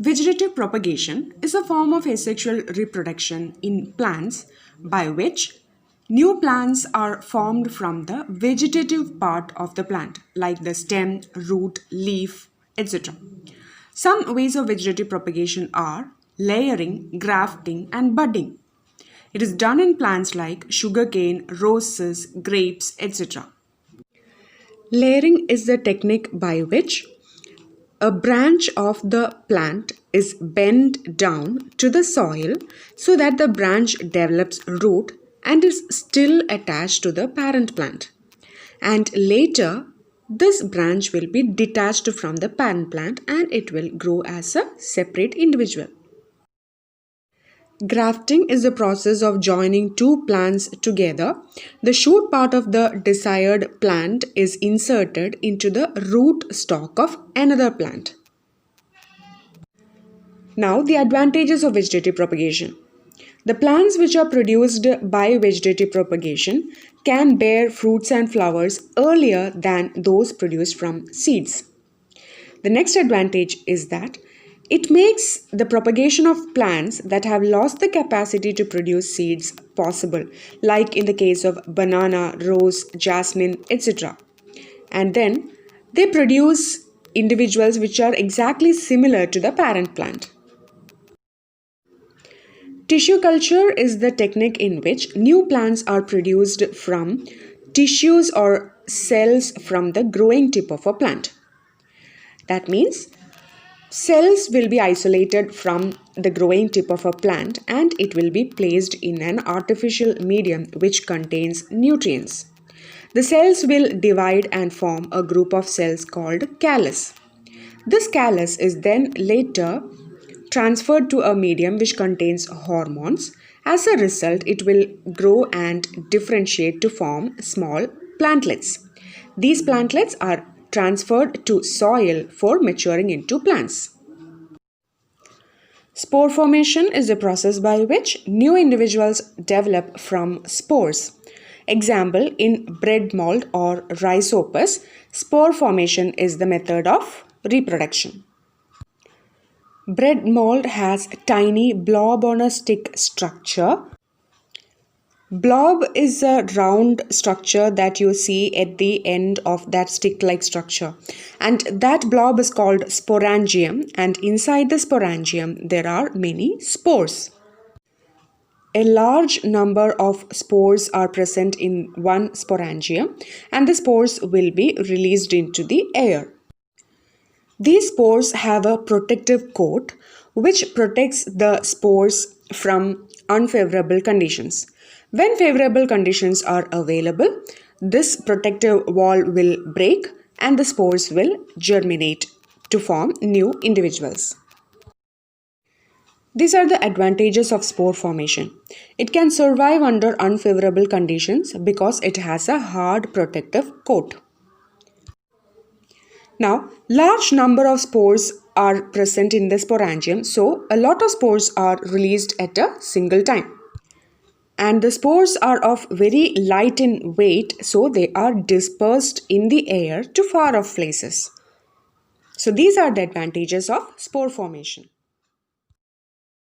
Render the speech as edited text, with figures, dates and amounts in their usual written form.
Vegetative propagation is a form of asexual reproduction in plants by which new plants are formed from the vegetative part of the plant, like the stem, root, leaf, etc. Some ways of vegetative propagation are layering, grafting, and budding. It is done in plants like sugarcane, roses, grapes, etc. Layering is the technique by which a branch of the plant is bent down to the soil so that the branch develops root and is still attached to the parent plant. And later, this branch will be detached from the parent plant and it will grow as a separate individual. Grafting is the process of joining two plants together. The shoot part of the desired plant is inserted into the root stalk of another plant. Now, the advantages of vegetative propagation. The plants which are produced by vegetative propagation can bear fruits and flowers earlier than those produced from seeds. The next advantage is that it makes the propagation of plants that have lost the capacity to produce seeds possible, like in the case of banana, rose, jasmine, etc. And then they produce individuals which are exactly similar to the parent plant. Tissue culture is the technique in which new plants are produced from tissues or cells from the growing tip of a plant. That means cells will be isolated from the growing tip of a plant and it will be placed in an artificial medium which contains nutrients. The cells will divide and form a group of cells called callus. This callus is then later transferred to a medium which contains hormones. As a result, it will grow and differentiate to form small plantlets. These plantlets are transferred to soil for maturing into plants. Spore formation is the process by which new individuals develop from spores. Example, in bread mold or rhizopus, spore formation is the method of reproduction. Bread mold has tiny blob on a stick structure. Blob is a round structure that you see at the end of that stick-like structure, and that blob is called sporangium, and inside the sporangium there are many spores. A large number of spores are present in one sporangium and the spores will be released into the air. These spores have a protective coat which protects the spores from unfavorable conditions. When favorable conditions are available, this protective wall will break and the spores will germinate to form new individuals. These are the advantages of spore formation. It can survive under unfavorable conditions because it has a hard protective coat. Now, large number of spores are present in the sporangium, so a lot of spores are released at a single time. And the spores are of very light in weight, so they are dispersed in the air to far off places. So these are the advantages of spore formation.